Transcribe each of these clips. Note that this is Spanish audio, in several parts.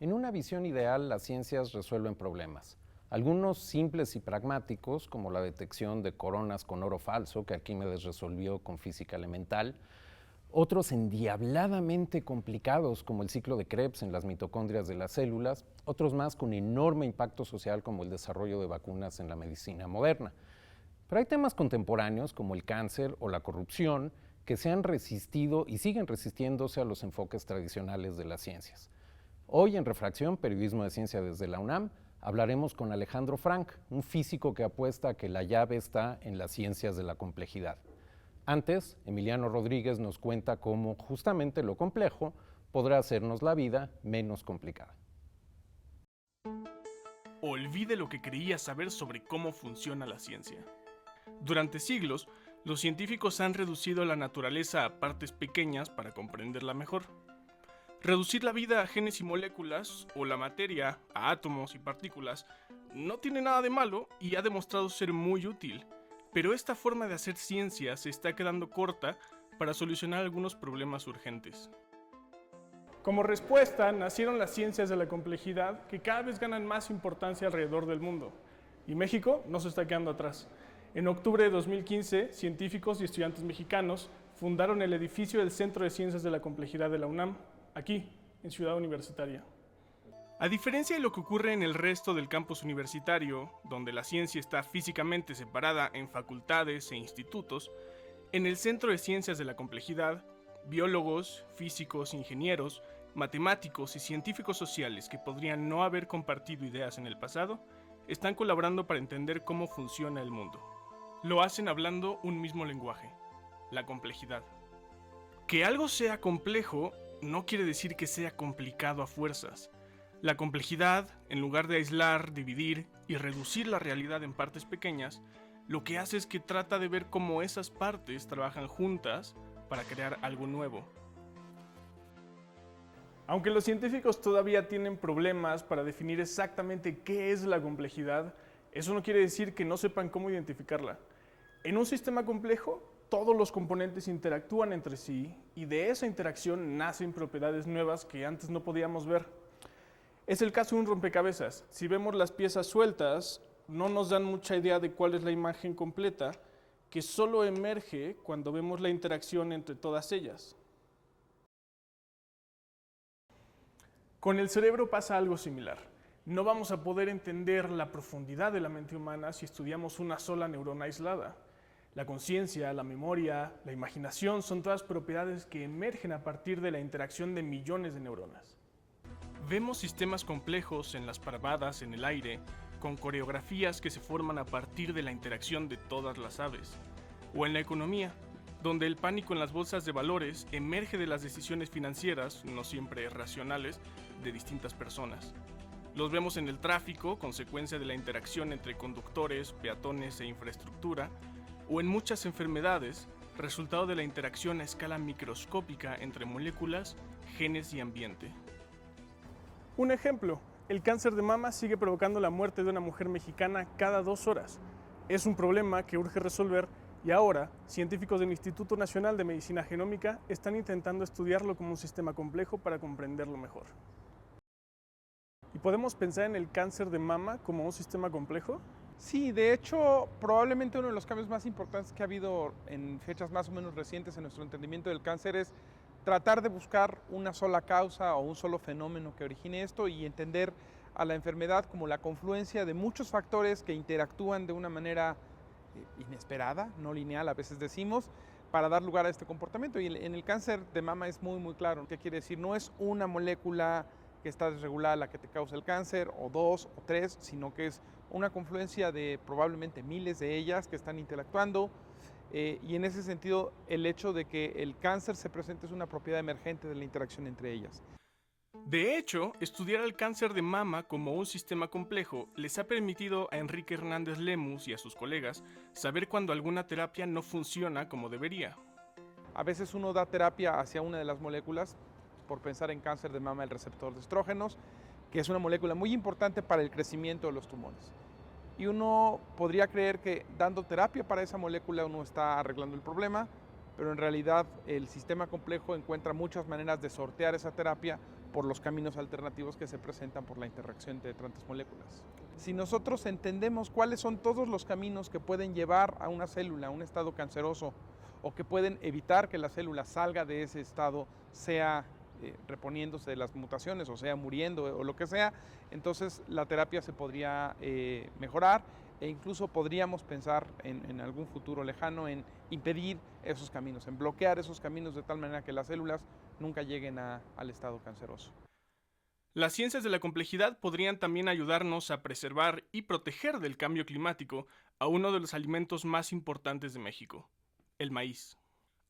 En una visión ideal, las ciencias resuelven problemas. Algunos simples y pragmáticos, como la detección de coronas con oro falso, que Arquímedes resolvió con física elemental. Otros endiabladamente complicados, como el ciclo de Krebs en las mitocondrias de las células. Otros más con enorme impacto social, como el desarrollo de vacunas en la medicina moderna. Pero hay temas contemporáneos, como el cáncer o la corrupción, que se han resistido y siguen resistiéndose a los enfoques tradicionales de las ciencias. Hoy en Refracción, Periodismo de Ciencia desde la UNAM, hablaremos con Alejandro Frank, un físico que apuesta a que la llave está en las ciencias de la complejidad. Antes, Emiliano Rodríguez nos cuenta cómo justamente lo complejo podrá hacernos la vida menos complicada. Olvide lo que creía saber sobre cómo funciona la ciencia. Durante siglos, los científicos han reducido la naturaleza a partes pequeñas para comprenderla mejor. Reducir la vida a genes y moléculas, o la materia a átomos y partículas, no tiene nada de malo y ha demostrado ser muy útil, pero esta forma de hacer ciencia se está quedando corta para solucionar algunos problemas urgentes. Como respuesta, nacieron las ciencias de la complejidad que cada vez ganan más importancia alrededor del mundo. Y México no se está quedando atrás. En octubre de 2015, científicos y estudiantes mexicanos fundaron el edificio del Centro de Ciencias de la Complejidad de la UNAM, aquí, en Ciudad Universitaria. A diferencia de lo que ocurre en el resto del campus universitario, donde la ciencia está físicamente separada en facultades e institutos, en el Centro de Ciencias de la Complejidad, biólogos, físicos, ingenieros, matemáticos y científicos sociales que podrían no haber compartido ideas en el pasado, están colaborando para entender cómo funciona el mundo. Lo hacen hablando un mismo lenguaje, la complejidad. Que algo sea complejo no quiere decir que sea complicado a fuerzas. La complejidad, en lugar de aislar, dividir y reducir la realidad en partes pequeñas, lo que hace es que trata de ver cómo esas partes trabajan juntas para crear algo nuevo. Aunque los científicos todavía tienen problemas para definir exactamente qué es la complejidad, eso no quiere decir que no sepan cómo identificarla. En un sistema complejo, todos los componentes interactúan entre sí y de esa interacción nacen propiedades nuevas que antes no podíamos ver. Es el caso de un rompecabezas. Si vemos las piezas sueltas, no nos dan mucha idea de cuál es la imagen completa, que solo emerge cuando vemos la interacción entre todas ellas. Con el cerebro pasa algo similar. No vamos a poder entender la profundidad de la mente humana si estudiamos una sola neurona aislada. La conciencia, la memoria, la imaginación son todas propiedades que emergen a partir de la interacción de millones de neuronas. Vemos sistemas complejos en las parvadas en el aire, con coreografías que se forman a partir de la interacción de todas las aves. O en la economía, donde el pánico en las bolsas de valores emerge de las decisiones financieras, no siempre racionales, de distintas personas. Los vemos en el tráfico, consecuencia de la interacción entre conductores, peatones e infraestructura, o en muchas enfermedades, resultado de la interacción a escala microscópica entre moléculas, genes y ambiente. Un ejemplo, el cáncer de mama sigue provocando la muerte de una mujer mexicana cada 2 horas. Es un problema que urge resolver y ahora científicos del Instituto Nacional de Medicina Genómica están intentando estudiarlo como un sistema complejo para comprenderlo mejor. ¿Y podemos pensar en el cáncer de mama como un sistema complejo? Sí, de hecho, probablemente uno de los cambios más importantes que ha habido en fechas más o menos recientes en nuestro entendimiento del cáncer es tratar de buscar una sola causa o un solo fenómeno que origine esto y entender a la enfermedad como la confluencia de muchos factores que interactúan de una manera inesperada, no lineal, a veces decimos, para dar lugar a este comportamiento. Y en el cáncer de mama es muy claro. ¿Qué quiere decir? No es una molécula que está desregulada la que te causa el cáncer, o 2 o 3, sino que es una confluencia de probablemente miles de ellas que están interactuando. Y en ese sentido, el hecho de que el cáncer se presente es una propiedad emergente de la interacción entre ellas. De hecho, estudiar el cáncer de mama como un sistema complejo les ha permitido a Enrique Hernández Lemus y a sus colegas saber cuando alguna terapia no funciona como debería. A veces uno da terapia hacia una de las moléculas, por pensar en cáncer de mama, el receptor de estrógenos, que es una molécula muy importante para el crecimiento de los tumores. Y uno podría creer que dando terapia para esa molécula uno está arreglando el problema, pero en realidad el sistema complejo encuentra muchas maneras de sortear esa terapia por los caminos alternativos que se presentan por la interacción entre tantas moléculas. Si nosotros entendemos cuáles son todos los caminos que pueden llevar a una célula a un estado canceroso o que pueden evitar que la célula salga de ese estado, sea reponiéndose de las mutaciones o sea muriendo o lo que sea, entonces la terapia se podría mejorar e incluso podríamos pensar en algún futuro lejano en impedir esos caminos, en bloquear esos caminos de tal manera que las células nunca lleguen al estado canceroso. Las ciencias de la complejidad podrían también ayudarnos a preservar y proteger del cambio climático a uno de los alimentos más importantes de México, el maíz.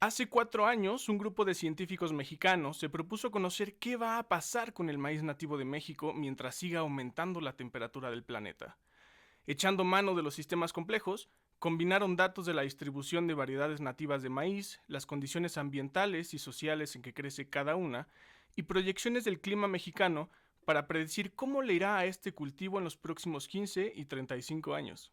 Hace 4 años, un grupo de científicos mexicanos se propuso conocer qué va a pasar con el maíz nativo de México mientras siga aumentando la temperatura del planeta. Echando mano de los sistemas complejos, combinaron datos de la distribución de variedades nativas de maíz, las condiciones ambientales y sociales en que crece cada una, y proyecciones del clima mexicano para predecir cómo le irá a este cultivo en los próximos 15 y 35 años.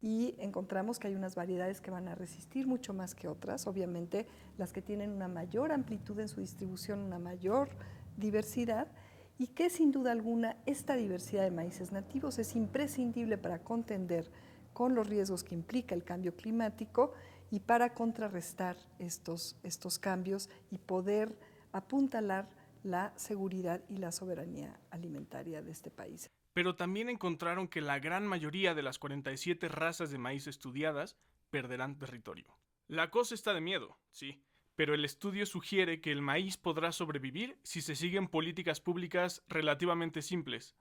Y encontramos que hay unas variedades que van a resistir mucho más que otras, obviamente las que tienen una mayor amplitud en su distribución, una mayor diversidad, y que sin duda alguna esta diversidad de maíces nativos es imprescindible para contender con los riesgos que implica el cambio climático y para contrarrestar estos cambios y poder apuntalar la seguridad y la soberanía alimentaria de este país. Pero también encontraron que la gran mayoría de las 47 razas de maíz estudiadas perderán territorio. La cosa está de miedo, sí, pero el estudio sugiere que el maíz podrá sobrevivir si se siguen políticas públicas relativamente simples.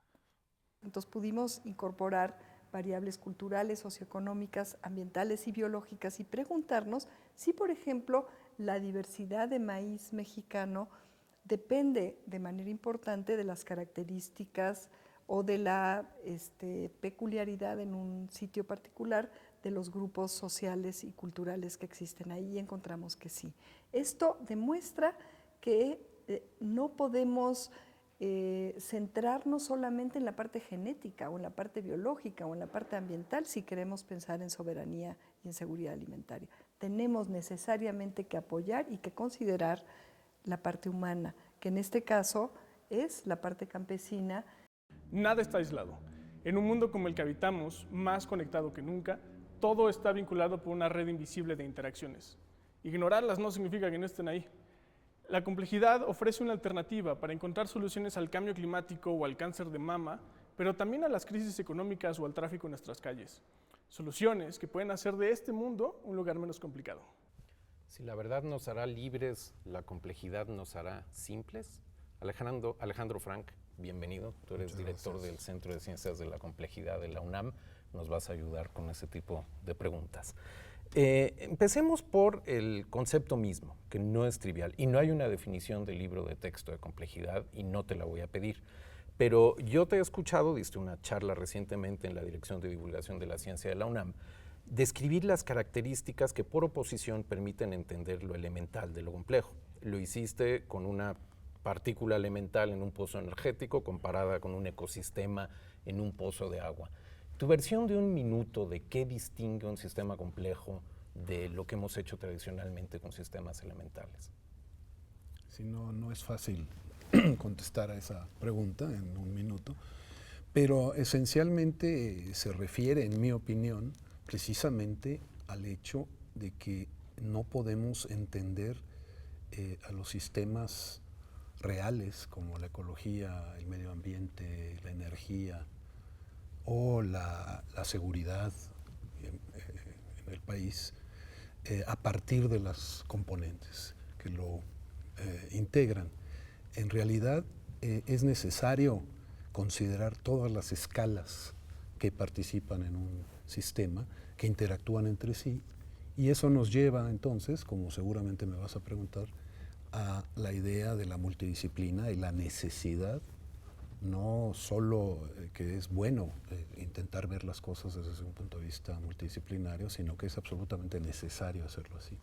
Entonces pudimos incorporar variables culturales, socioeconómicas, ambientales y biológicas y preguntarnos si, por ejemplo, la diversidad de maíz mexicano depende de manera importante de las características o de la peculiaridad en un sitio particular de los grupos sociales y culturales que existen ahí, y encontramos que sí. Esto demuestra que no podemos centrarnos solamente en la parte genética o en la parte biológica o en la parte ambiental si queremos pensar en soberanía y en seguridad alimentaria. Tenemos necesariamente que apoyar y que considerar la parte humana, que en este caso es la parte campesina. Nada está aislado. En un mundo como el que habitamos, más conectado que nunca, todo está vinculado por una red invisible de interacciones. Ignorarlas no significa que no estén ahí. La complejidad ofrece una alternativa para encontrar soluciones al cambio climático o al cáncer de mama, pero también a las crisis económicas o al tráfico en nuestras calles. Soluciones que pueden hacer de este mundo un lugar menos complicado. Si la verdad nos hará libres, la complejidad nos hará simples. Alejandro Frank, bienvenido. Tú eres director del Centro de Ciencias de la Complejidad de la UNAM. Nos vas a ayudar con ese tipo de preguntas. Empecemos por el concepto mismo, que no es trivial. Y no hay una definición del libro de texto de complejidad y no te la voy a pedir. Pero yo te he escuchado, diste una charla recientemente en la Dirección de Divulgación de la Ciencia de la UNAM, describir las características que por oposición permiten entender lo elemental de lo complejo. Lo hiciste con una partícula elemental en un pozo energético comparada con un ecosistema en un pozo de agua. Tu versión de un minuto de qué distingue un sistema complejo de lo que hemos hecho tradicionalmente con sistemas elementales. Sí, no es fácil contestar a esa pregunta en un minuto, pero esencialmente se refiere, en mi opinión, precisamente al hecho de que no podemos entender a los sistemas reales como la ecología, el medio ambiente, la energía o la seguridad en el país a partir de las componentes que lo integran. En realidad es necesario considerar todas las escalas que participan en un sistema, que interactúan entre sí, y eso nos lleva entonces, como seguramente me vas a preguntar, a la idea de la multidisciplina y la necesidad, no solo que es bueno intentar ver las cosas desde un punto de vista multidisciplinario, sino que es absolutamente necesario hacerlo así.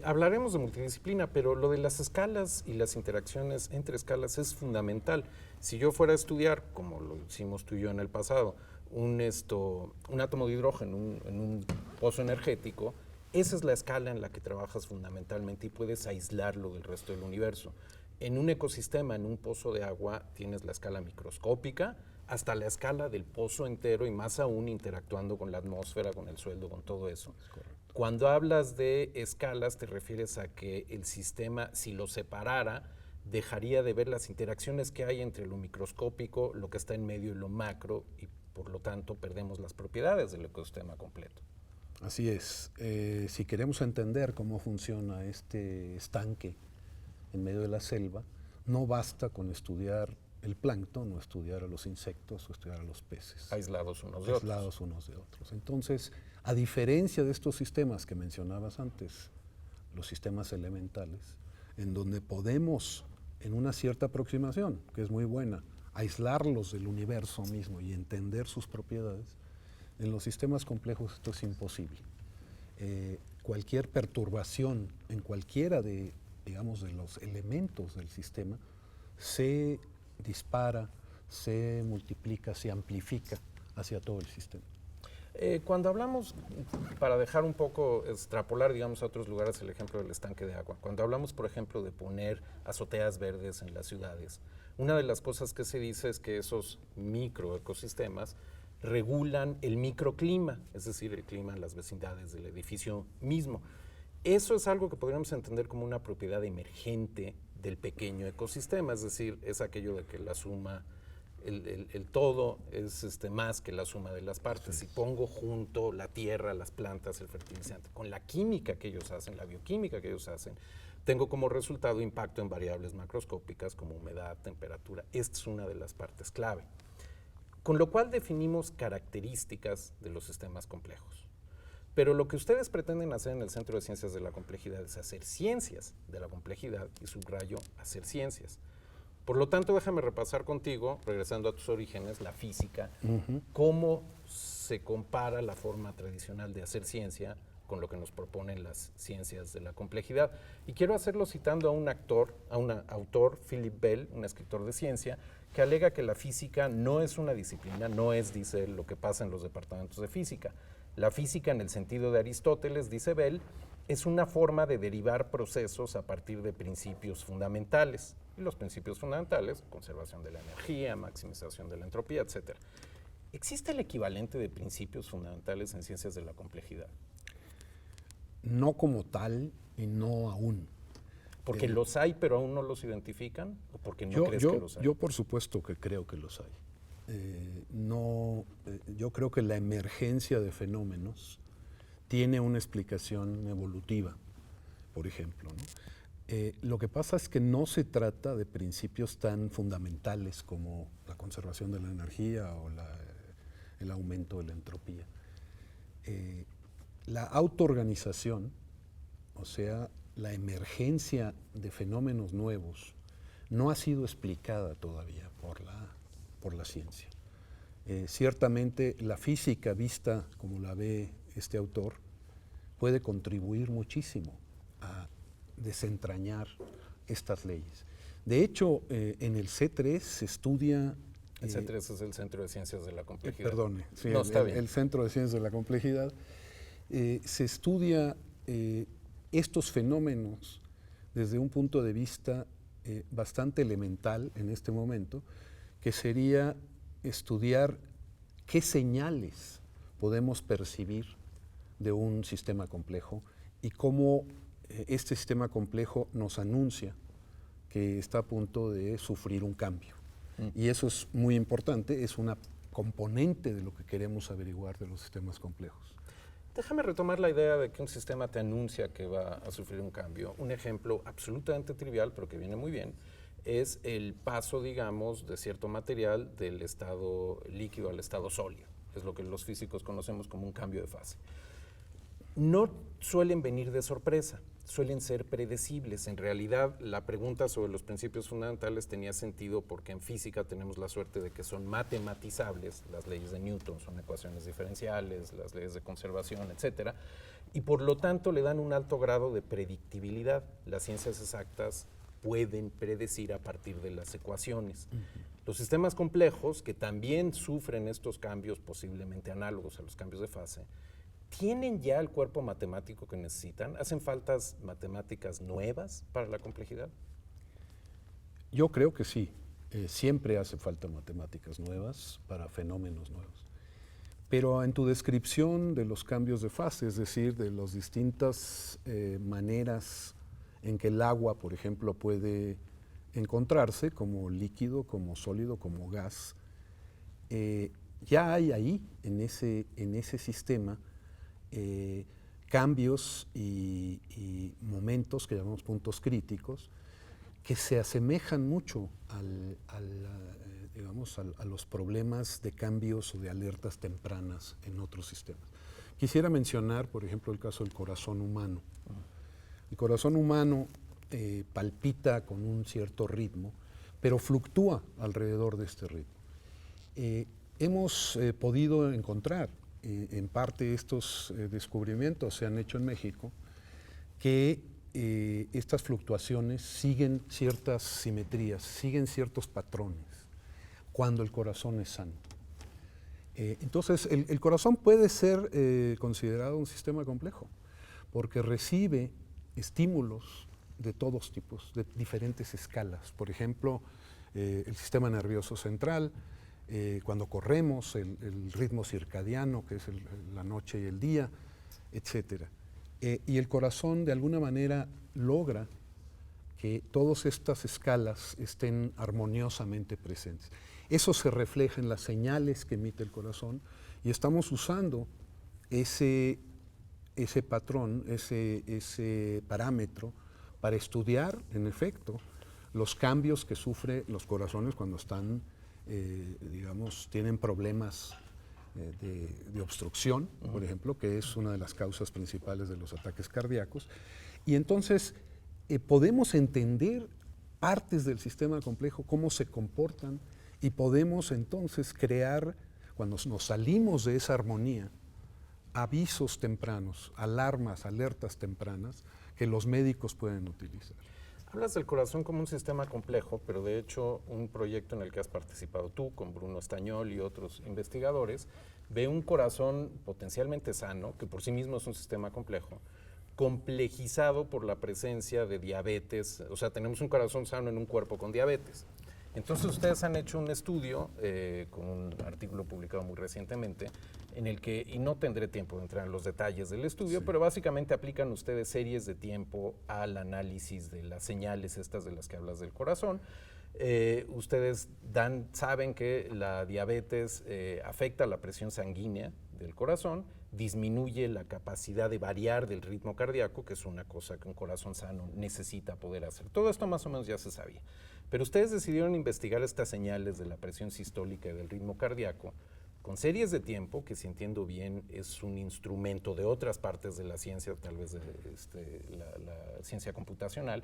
Hablaremos de multidisciplina, pero lo de las escalas y las interacciones entre escalas es fundamental. Si yo fuera a estudiar, como lo hicimos tú y yo en el pasado, un átomo de hidrógeno en un pozo energético, esa es la escala en la que trabajas fundamentalmente y puedes aislarlo del resto del universo. En un ecosistema, en un pozo de agua, tienes la escala microscópica hasta la escala del pozo entero y más aún interactuando con la atmósfera, con el suelo, con todo eso. Cuando hablas de escalas, te refieres a que el sistema, si lo separara, dejaría de ver las interacciones que hay entre lo microscópico, lo que está en medio y lo macro, y por lo tanto perdemos las propiedades del ecosistema completo. Así es. Si queremos entender cómo funciona este estanque en medio de la selva, no basta con estudiar el plancton o estudiar a los insectos o estudiar a los peces. Aislados unos de otros. Aislados unos de otros. Entonces, a diferencia de estos sistemas que mencionabas antes, los sistemas elementales, en donde podemos, en una cierta aproximación, que es muy buena, aislarlos del universo mismo y entender sus propiedades, en los sistemas complejos esto es imposible. Cualquier perturbación en cualquiera de, digamos, de los elementos del sistema se dispara, se multiplica, se amplifica hacia todo el sistema. Cuando hablamos, para dejar un poco, extrapolar, digamos, a otros lugares el ejemplo del estanque de agua, cuando hablamos, por ejemplo, de poner azoteas verdes en las ciudades, una de las cosas que se dice es que esos microecosistemas regulan el microclima, es decir, el clima en las vecindades del edificio mismo. Eso es algo que podríamos entender como una propiedad emergente del pequeño ecosistema, es decir, es aquello de que la suma, el todo es más que la suma de las partes. Si pongo junto la tierra, las plantas, el fertilizante, con la química que ellos hacen, la bioquímica que ellos hacen, tengo como resultado impacto en variables macroscópicas como humedad, temperatura. Esta es una de las partes clave. Con lo cual definimos características de los sistemas complejos. Pero lo que ustedes pretenden hacer en el Centro de Ciencias de la Complejidad es hacer ciencias de la complejidad, y subrayo, hacer ciencias. Por lo tanto, déjame repasar contigo, regresando a tus orígenes, la física, cómo se compara la forma tradicional de hacer ciencia con lo que nos proponen las ciencias de la complejidad. Y quiero hacerlo citando a un autor, Philip Bell, un escritor de ciencia, que alega que la física no es una disciplina, no es, dice él, lo que pasa en los departamentos de física. La física, en el sentido de Aristóteles, dice Bell, es una forma de derivar procesos a partir de principios fundamentales. Y los principios fundamentales, conservación de la energía, maximización de la entropía, etc. ¿Existe el equivalente de principios fundamentales en ciencias de la complejidad? No como tal y no aún. ¿Porque los hay pero aún no los identifican? ¿O porque no crees que los hay? Yo por supuesto que creo que los hay. Yo creo que la emergencia de fenómenos tiene una explicación evolutiva, por ejemplo, ¿no? Lo que pasa es que no se trata de principios tan fundamentales como la conservación de la energía o el aumento de la entropía. La autoorganización, o sea, la emergencia de fenómenos nuevos, no ha sido explicada todavía por la ciencia. Ciertamente la física vista como la ve este autor puede contribuir muchísimo a desentrañar estas leyes. De hecho, en el C3 se estudia... El C3 es el Centro de Ciencias de la Complejidad. Perdone, sí, no, está bien. El Centro de Ciencias de la Complejidad. Se estudia estos fenómenos desde un punto de vista bastante elemental en este momento, que sería estudiar qué señales podemos percibir de un sistema complejo y cómo este sistema complejo nos anuncia que está a punto de sufrir un cambio. Y eso es muy importante, es una componente de lo que queremos averiguar de los sistemas complejos. Déjame retomar la idea de que un sistema te anuncia que va a sufrir un cambio. Un ejemplo absolutamente trivial, pero que viene muy bien, es el paso, digamos, de cierto material del estado líquido al estado sólido. Es lo que los físicos conocemos como un cambio de fase. No suelen venir de sorpresa, suelen ser predecibles. En realidad, la pregunta sobre los principios fundamentales tenía sentido porque en física tenemos la suerte de que son matematizables. Las leyes de Newton son ecuaciones diferenciales, las leyes de conservación, etc. Y por lo tanto le dan un alto grado de predictibilidad. Las ciencias exactas pueden predecir a partir de las ecuaciones. Los sistemas complejos, que también sufren estos cambios posiblemente análogos a los cambios de fase, ¿tienen ya el cuerpo matemático que necesitan? ¿Hacen faltas matemáticas nuevas para la complejidad? Yo creo que sí. Siempre hace falta matemáticas nuevas para fenómenos nuevos. Pero en tu descripción de los cambios de fase, es decir, de las distintas maneras en que el agua, por ejemplo, puede encontrarse como líquido, como sólido, como gas, ya hay ahí, en ese sistema, cambios y momentos que llamamos puntos críticos, que se asemejan mucho a los problemas de cambios o de alertas tempranas en otros sistemas. Quisiera mencionar, por ejemplo, el caso del corazón humano. El corazón humano palpita con un cierto ritmo, pero fluctúa alrededor de este ritmo. Hemos podido encontrar, en parte estos descubrimientos se han hecho en México, que estas fluctuaciones siguen ciertas simetrías, siguen ciertos patrones cuando el corazón es sano. Entonces, el corazón puede ser considerado un sistema complejo, porque recibe estímulos de todos tipos, de diferentes escalas. Por ejemplo, el sistema nervioso central, cuando corremos, el ritmo circadiano, que es la noche y el día, etcétera. Y el corazón de alguna manera logra que todas estas escalas estén armoniosamente presentes. Eso se refleja en las señales que emite el corazón y estamos usando ese patrón, ese parámetro para estudiar, en efecto, los cambios que sufren los corazones cuando están, tienen problemas de obstrucción, por ejemplo, que es una de las causas principales de los ataques cardíacos. Y entonces podemos entender partes del sistema complejo, cómo se comportan, y podemos entonces crear, cuando nos salimos de esa armonía, avisos tempranos, alarmas, alertas tempranas que los médicos pueden utilizar. Hablas del corazón como un sistema complejo, pero de hecho un proyecto en el que has participado tú con Bruno Estañol y otros investigadores ve un corazón potencialmente sano, que por sí mismo es un sistema complejo, complejizado por la presencia de diabetes. O sea, tenemos un corazón sano en un cuerpo con diabetes. Entonces ustedes han hecho un estudio con un artículo publicado muy recientemente en el que, y no tendré tiempo de entrar en los detalles del estudio, pero básicamente aplican ustedes series de tiempo al análisis de las señales estas de las que hablas del corazón. Ustedes saben que la diabetes afecta la presión sanguínea del corazón, disminuye la capacidad de variar del ritmo cardíaco, que es una cosa que un corazón sano necesita poder hacer. Todo esto más o menos ya se sabía. Pero ustedes decidieron investigar estas señales de la presión sistólica y del ritmo cardíaco con series de tiempo, que si entiendo bien es un instrumento de otras partes de la ciencia, tal vez de la ciencia computacional,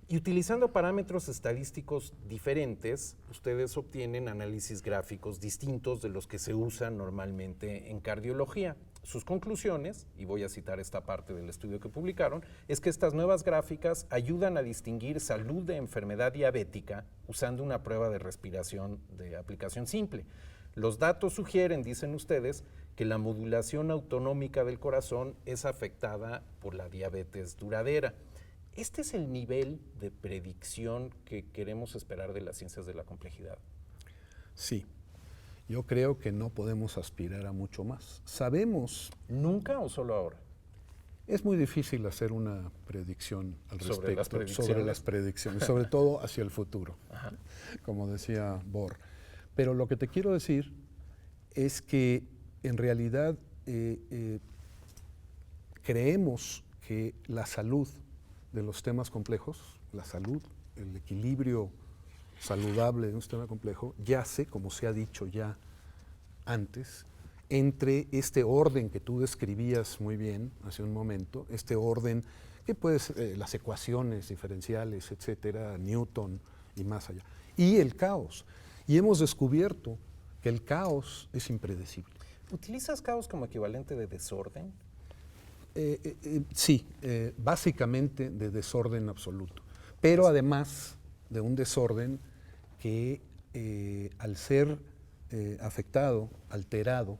y utilizando parámetros estadísticos diferentes, ustedes obtienen análisis gráficos distintos de los que se usan normalmente en cardiología. Sus conclusiones, y voy a citar esta parte del estudio que publicaron, es que estas nuevas gráficas ayudan a distinguir salud de enfermedad diabética usando una prueba de respiración de aplicación simple. Los datos sugieren, dicen ustedes, que la modulación autonómica del corazón es afectada por la diabetes duradera. ¿Este es el nivel de predicción que queremos esperar de las ciencias de la complejidad? Sí. Yo creo que no podemos aspirar a mucho más. Sabemos... ¿Nunca o solo ahora? Es muy difícil hacer una predicción al respecto sobre las predicciones, sobre todo hacia el futuro, como decía Bohr. Pero lo que te quiero decir es que en realidad creemos que la salud de los sistemas complejos, la salud, el equilibrio saludable de un sistema complejo, yace, como se ha dicho ya antes, entre este orden que tú describías muy bien hace un momento, este orden que puede ser las ecuaciones diferenciales, etcétera, Newton y más allá, y el caos. Y hemos descubierto que el caos es impredecible. ¿Utilizas caos como equivalente de desorden? Sí, básicamente de desorden absoluto, pero además de un desorden que al ser afectado, alterado,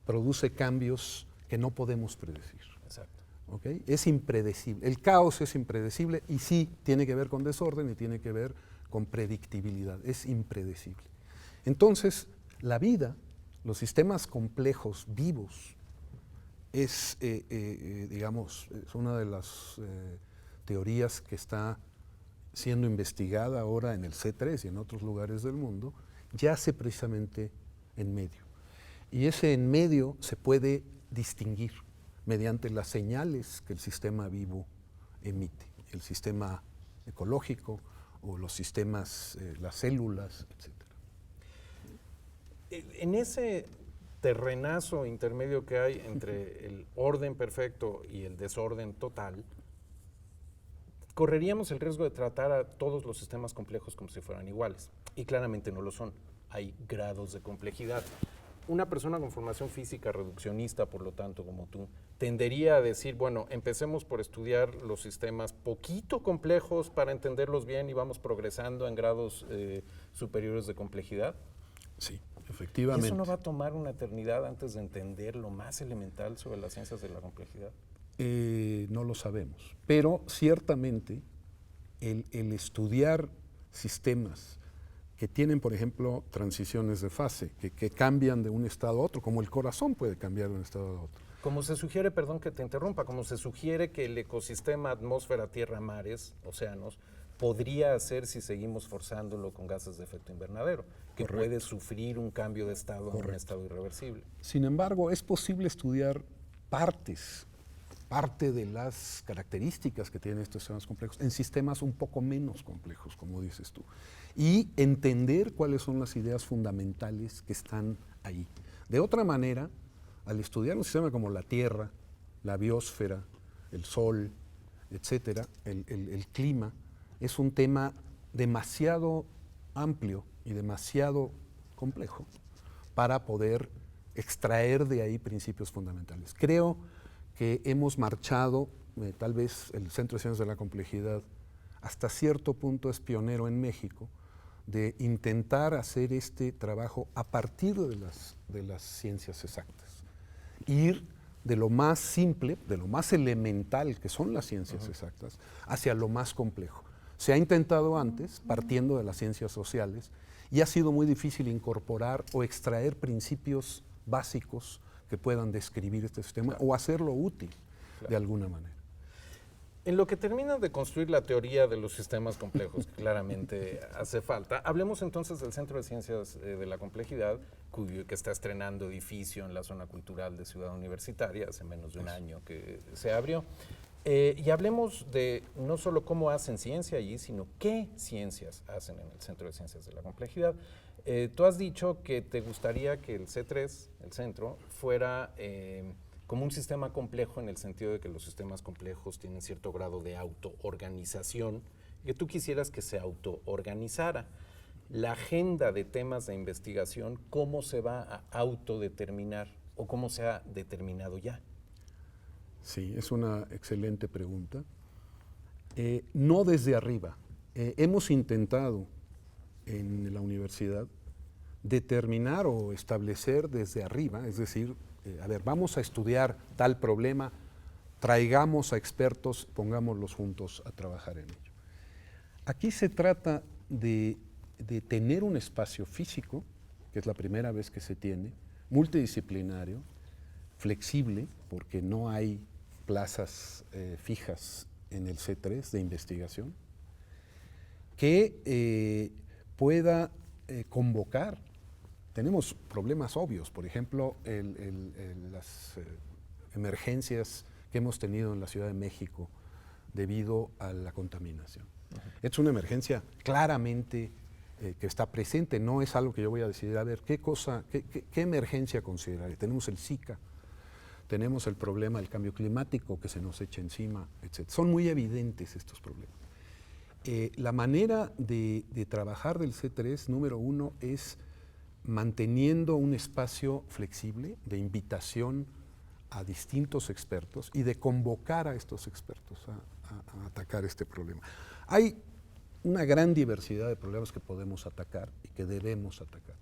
produce cambios que no podemos predecir. Exacto. ¿Okay? Es impredecible. El caos es impredecible y sí tiene que ver con desorden y tiene que ver con predictibilidad, es impredecible. Entonces, la vida, los sistemas complejos vivos, es, digamos, es una de las teorías que está siendo investigada ahora en el C3 y en otros lugares del mundo, yace precisamente en medio. Y ese en medio se puede distinguir mediante las señales que el sistema vivo emite, el sistema ecológico o los sistemas, las células, etc. En ese terrenazo intermedio que hay entre el orden perfecto y el desorden total, correríamos el riesgo de tratar a todos los sistemas complejos como si fueran iguales. Y claramente no lo son. Hay grados de complejidad. Una persona con formación física reduccionista, por lo tanto, como tú, tendería a decir, bueno, empecemos por estudiar los sistemas poquito complejos para entenderlos bien y vamos progresando en grados superiores de complejidad. Sí, efectivamente. ¿Y eso no va a tomar una eternidad antes de entender lo más elemental sobre las ciencias de la complejidad? No lo sabemos, pero ciertamente el estudiar sistemas que tienen, por ejemplo, transiciones de fase, que cambian de un estado a otro, como el corazón puede cambiar de un estado a otro. Como se sugiere, perdón que te interrumpa, como se sugiere que el ecosistema atmósfera, tierra, mares, océanos, podría hacer si seguimos forzándolo con gases de efecto invernadero, que Correcto. puede sufrir un cambio de estado a un Correcto. estado irreversible. Sin embargo, es posible estudiar parte de las características que tienen estos sistemas complejos en sistemas un poco menos complejos, como dices tú, y entender cuáles son las ideas fundamentales que están ahí. De otra manera, al estudiar un sistema como la Tierra, la biosfera, el Sol, etcétera, el clima, es un tema demasiado amplio y demasiado complejo para poder extraer de ahí principios fundamentales. Creo que hemos marchado, tal vez el Centro de Ciencias de la Complejidad, hasta cierto punto es pionero en México, de intentar hacer este trabajo a partir de las ciencias exactas. Ir de lo más simple, de lo más elemental que son las ciencias exactas, hacia lo más complejo. Se ha intentado antes, partiendo de las ciencias sociales, y ha sido muy difícil incorporar o extraer principios básicos que puedan describir este sistema o hacerlo útil de alguna manera. En lo que termina de construir la teoría de los sistemas complejos, que claramente hace falta, hablemos entonces del Centro de Ciencias de la Complejidad, que está estrenando edificio en la zona cultural de Ciudad Universitaria, hace menos de un año que se abrió. Y hablemos de no solo cómo hacen ciencia allí, sino qué ciencias hacen en el Centro de Ciencias de la Complejidad. Tú has dicho que te gustaría que el C3, el centro, fuera como un sistema complejo en el sentido de que los sistemas complejos tienen cierto grado de autoorganización, y que tú quisieras que se autoorganizara. La agenda de temas de investigación, ¿cómo se va a autodeterminar o cómo se ha determinado ya? Sí, es una excelente pregunta. No desde arriba. Hemos intentado en la universidad determinar o establecer desde arriba, es decir, a ver, vamos a estudiar tal problema, traigamos a expertos, pongámoslos juntos a trabajar en ello. Aquí se trata de tener un espacio físico, que es la primera vez que se tiene, multidisciplinario, flexible, porque no hay plazas fijas en el C3 de investigación, que pueda convocar. Tenemos problemas obvios, por ejemplo, las emergencias que hemos tenido en la Ciudad de México debido a la contaminación. Es una emergencia claramente que está presente, no es algo que yo voy a decidir, a ver, qué emergencia considerar. Tenemos el Zika, tenemos el problema del cambio climático que se nos echa encima, etc. Son muy evidentes estos problemas. La manera de trabajar del C3, número uno, es manteniendo un espacio flexible de invitación a distintos expertos y de convocar a estos expertos a atacar este problema. Hay una gran diversidad de problemas que podemos atacar y que debemos atacar,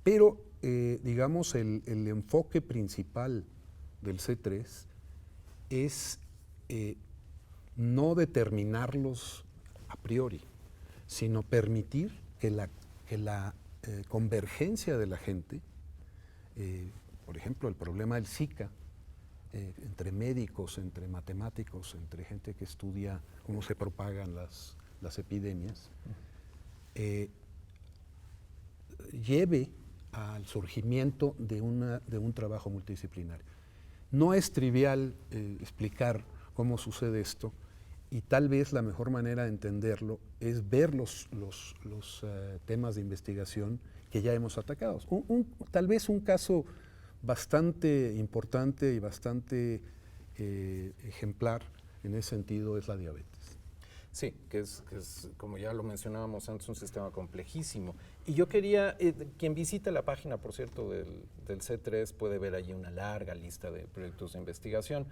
pero digamos el enfoque principal del C3 es no determinarlos a priori, sino permitir que la convergencia de la gente, por ejemplo, el problema del Zika, entre médicos, entre matemáticos, entre gente que estudia cómo se propagan las epidemias, lleve al surgimiento de un trabajo multidisciplinario. No es trivial explicar cómo sucede esto, y tal vez la mejor manera de entenderlo es ver los temas de investigación que ya hemos atacado. Tal vez un caso bastante importante y bastante ejemplar en ese sentido es la diabetes. Sí, que es, como ya lo mencionábamos antes, un sistema complejísimo. Y yo quería, quien visite la página, por cierto, del C3 puede ver allí una larga lista de proyectos de investigación,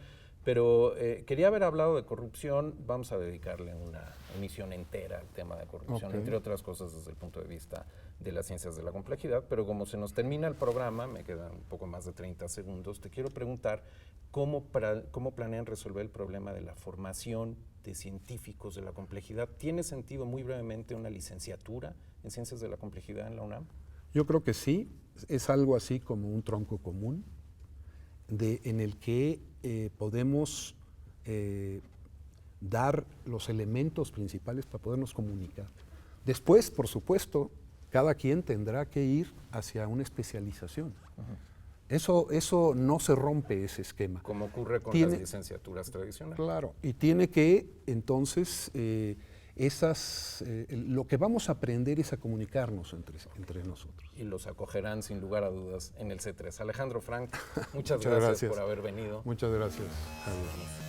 pero quería haber hablado de corrupción. Vamos a dedicarle una emisión entera al tema de corrupción, entre otras cosas desde el punto de vista de las ciencias de la complejidad, pero como se nos termina el programa, me quedan un poco más de 30 segundos, te quiero preguntar cómo planean resolver el problema de la formación de científicos de la complejidad. ¿Tiene sentido, muy brevemente, una licenciatura en ciencias de la complejidad en la UNAM? Yo creo que sí, es algo así como un tronco común en el que podemos dar los elementos principales para podernos comunicar. Después, por supuesto, cada quien tendrá que ir hacia una especialización. Eso no se rompe, ese esquema. Como ocurre con las licenciaturas tradicionales. Claro, y tiene que, entonces, lo que vamos a aprender es a comunicarnos entre nosotros. Y los acogerán, sin lugar a dudas, en el C3. Alejandro Frank, muchas gracias por haber venido. Muchas gracias, Javier.